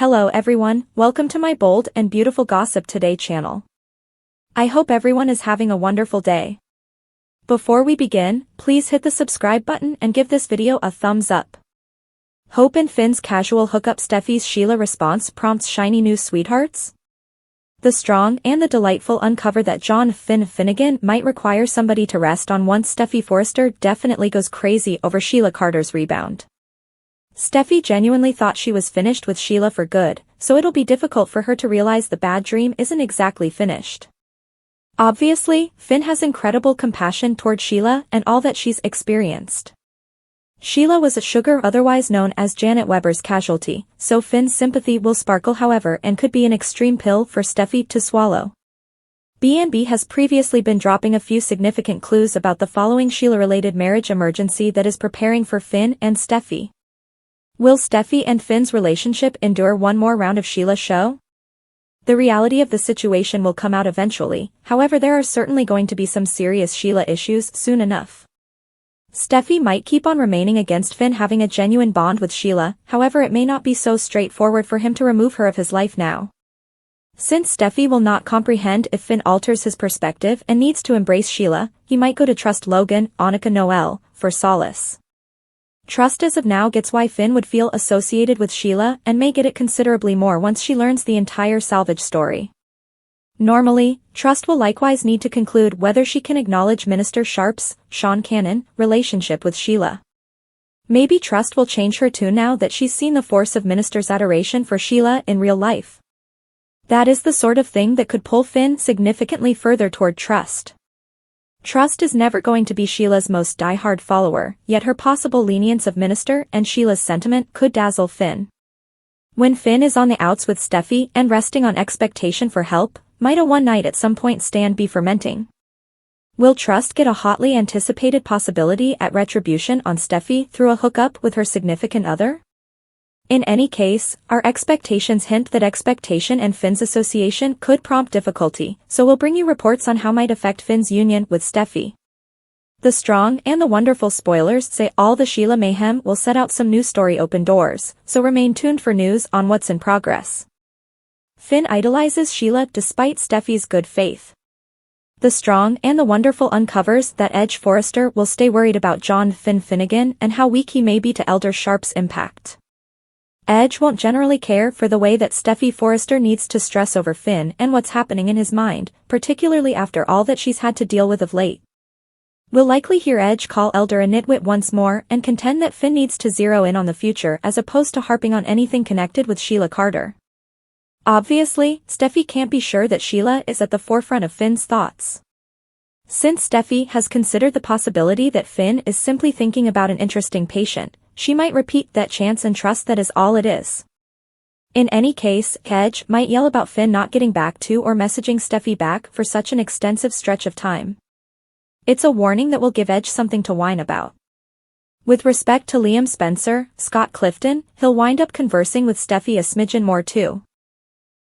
Hello everyone, welcome to my bold and beautiful Gossip Today channel. I hope everyone is having a wonderful day. Before we begin, please hit the subscribe button and give this video a thumbs up. Hope and Finn's casual hookup. Steffy's Sheila response prompts shiny new sweethearts. The strong and the delightful uncover that John Finnegan might require somebody to rest on once Steffy Forrester definitely goes crazy over Sheila Carter's rebound. Steffy genuinely thought she was finished with Sheila for good, so it'll be difficult for her to realize the bad dream isn't exactly finished. Obviously, Finn has incredible compassion toward Sheila and all that she's experienced. Sheila was a sugar, otherwise known as Janet Weber's casualty, so Finn's sympathy will sparkle, however, and could be an extreme pill for Steffy to swallow. B&B has previously been dropping a few significant clues about the following Sheila-related marriage emergency that is preparing for Finn and Steffy. Will Steffy and Finn's relationship endure one more round of Sheila show? The reality of the situation will come out eventually, however there are certainly going to be some serious Sheila issues soon enough. Steffy might keep on remaining against Finn having a genuine bond with Sheila, however it may not be so straightforward for him to remove her of his life now. Since Steffy will not comprehend if Finn alters his perspective and needs to embrace Sheila, he might go to trust Logan, Annika Noel, for solace. Trust as of now gets why Finn would feel associated with Sheila and may get it considerably more once she learns the entire salvage story. Normally, Trust will likewise need to conclude whether she can acknowledge Minister Sharp's, Sean Cannon, relationship with Sheila. Maybe Trust will change her tune now that she's seen the force of Minister's adoration for Sheila in real life. That is the sort of thing that could pull Finn significantly further toward Trust. Trust is never going to be Sheila's most die-hard follower, yet her possible lenience of Minister and Sheila's sentiment could dazzle Finn. When Finn is on the outs with Steffy and resting on expectation for help, might a one night at some point stand be fermenting? Will Trust get a hotly anticipated possibility at retribution on Steffy through a hookup with her significant other? In any case, our expectations hint that expectation and Finn's association could prompt difficulty, so we'll bring you reports on how might affect Finn's union with Steffy. The strong and the wonderful spoilers say all the Sheila mayhem will set out some new story open doors, so remain tuned for news on what's in progress. Finn idolizes Sheila despite Steffy's good faith. The strong and the wonderful uncovers that Edge Forrester will stay worried about John Finnegan and how weak he may be to Elder Sharp's impact. Edge won't generally care for the way that Steffy Forrester needs to stress over Finn and what's happening in his mind, particularly after all that she's had to deal with of late. We'll likely hear Edge call Elder a nitwit once more and contend that Finn needs to zero in on the future as opposed to harping on anything connected with Sheila Carter. Obviously, Steffy can't be sure that Sheila is at the forefront of Finn's thoughts. Since Steffy has considered the possibility that Finn is simply thinking about an interesting patient, she might repeat that chance and trust that is all it is. In any case, Edge might yell about Finn not getting back to or messaging Steffy back for such an extensive stretch of time. It's a warning that will give Edge something to whine about. With respect to Liam Spencer, Scott Clifton, he'll wind up conversing with Steffy a smidgen more too.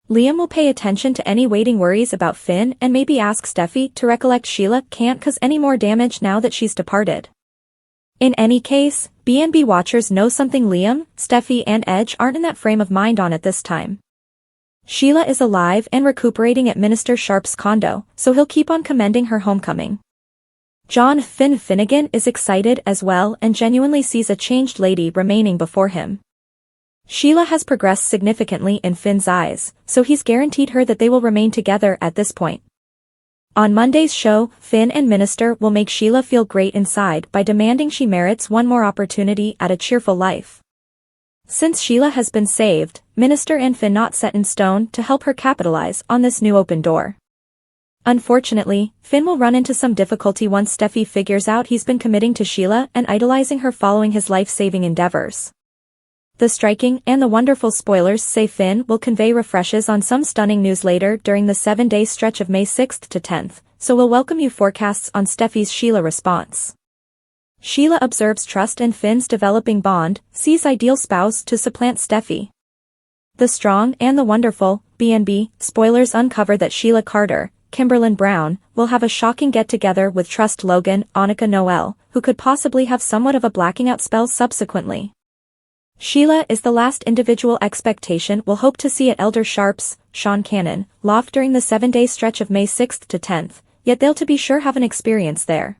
Liam will pay attention to any waiting worries about Finn and maybe ask Steffy to recollect Sheila can't cause any more damage now that she's departed. In any case, B&B watchers know something Liam, Steffy and Edge aren't in that frame of mind on at this time. Sheila is alive and recuperating at Minister Sharp's condo, so he'll keep on commending her homecoming. John Finnegan is excited as well and genuinely sees a changed lady remaining before him. Sheila has progressed significantly in Finn's eyes, so he's guaranteed her that they will remain together at this point. On Monday's show, Finn and Minister will make Sheila feel great inside by demanding she merits one more opportunity at a cheerful life. Since Sheila has been saved, Minister and Finn not set in stone to help her capitalize on this new open door. Unfortunately, Finn will run into some difficulty once Steffy figures out he's been committing to Sheila and idolizing her following his life-saving endeavors. The striking and the wonderful spoilers say Finn will convey refreshes on some stunning news later during the 7-day stretch of May 6th to 10th, so we'll welcome you forecasts on Steffy's Sheila response. Sheila observes Trust and Finn's developing bond, sees ideal spouse to supplant Steffy. The strong and the wonderful, B&B, spoilers uncover that Sheila Carter, Kimberlyn Brown, will have a shocking get-together with Trust Logan, Annika Noel, who could possibly have somewhat of a blacking out spell subsequently. Sheila is the last individual expectation we'll hope to see at Elder Sharp's, Sean Cannon, loft during the 7-day stretch of May 6th to 10th, yet they'll to be sure have an experience there.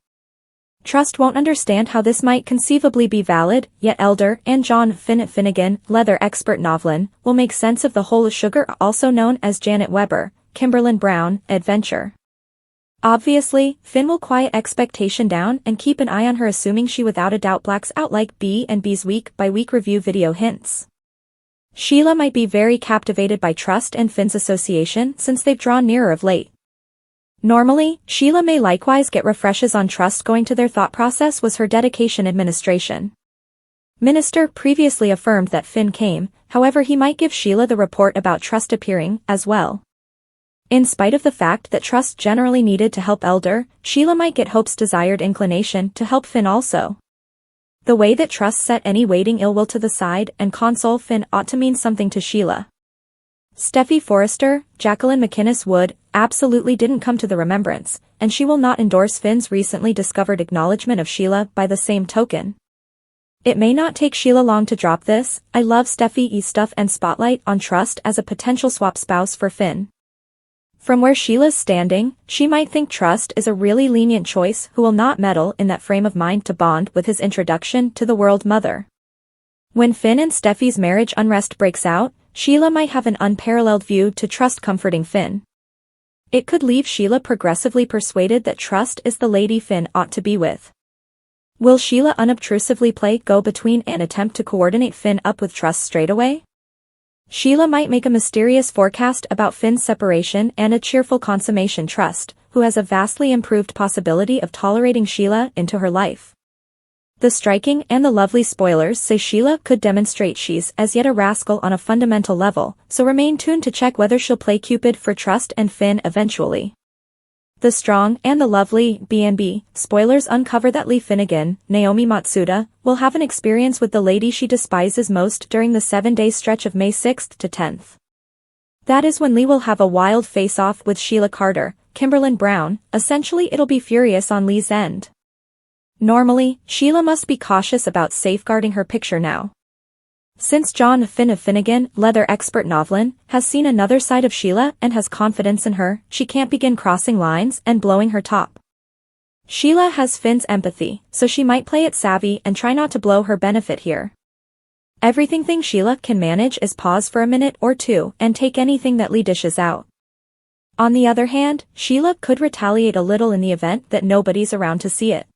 Trust won't understand how this might conceivably be valid, yet Elder and John Finnegan, leather expert Novlin, will make sense of the whole sugar, also known as Janet Weber, Kimberlyn Brown, adventure. Obviously, Finn will quiet expectation down and keep an eye on her, assuming she without a doubt blacks out like B&B's week-by-week review video hints. Sheila might be very captivated by Trust and Finn's association since they've drawn nearer of late. Normally, Sheila may likewise get refreshes on Trust. Going to their thought process was her dedication administration. Minister previously affirmed that Finn came, however he might give Sheila the report about Trust appearing, as well. In spite of the fact that Trust generally needed to help Elder, Sheila might get Hope's desired inclination to help Finn also. The way that Trust set any waiting ill will to the side and console Finn ought to mean something to Sheila. Steffy Forrester, Jacqueline McInnes Wood, absolutely didn't come to the remembrance, and she will not endorse Finn's recently discovered acknowledgement of Sheila by the same token. It may not take Sheila long to drop this, "I love Steffy stuff" and spotlight on Trust as a potential swap spouse for Finn. From where Sheila's standing, she might think Trust is a really lenient choice who will not meddle in that frame of mind to bond with his introduction to the world mother. When Finn and Steffy's marriage unrest breaks out, Sheila might have an unparalleled view to Trust comforting Finn. It could leave Sheila progressively persuaded that Trust is the lady Finn ought to be with. Will Sheila unobtrusively play go-between and attempt to coordinate Finn up with Trust straight away? Sheila might make a mysterious forecast about Finn's separation and a cheerful consummation. Trust, who has a vastly improved possibility of tolerating Sheila into her life. The striking and the lovely spoilers say Sheila could demonstrate she's as yet a rascal on a fundamental level, so remain tuned to check whether she'll play Cupid for Trust and Finn eventually. The strong and the lovely B&B spoilers uncover that Lee Finnegan, Naomi Matsuda, will have an experience with the lady she despises most during the 7-day stretch of May 6th to 10th. That is when Lee will have a wild face-off with Sheila Carter, Kimberlyn Brown. Essentially it'll be furious on Lee's end. Normally, Sheila must be cautious about safeguarding her picture now. Since John Finnegan, leather expert Novlin, has seen another side of Sheila and has confidence in her, she can't begin crossing lines and blowing her top. Sheila has Finn's empathy, so she might play it savvy and try not to blow her benefit here. Everything Sheila can manage is pause for a minute or two and take anything that Lee dishes out. On the other hand, Sheila could retaliate a little in the event that nobody's around to see it.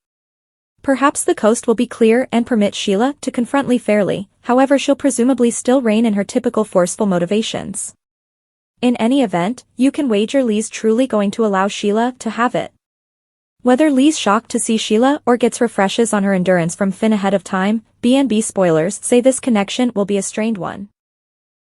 Perhaps the coast will be clear and permit Sheila to confront Lee fairly, however she'll presumably still rein in her typical forceful motivations. In any event, you can wager Lee's truly going to allow Sheila to have it. Whether Lee's shocked to see Sheila or gets refreshes on her endurance from Finn ahead of time, B&B spoilers say this connection will be a strained one.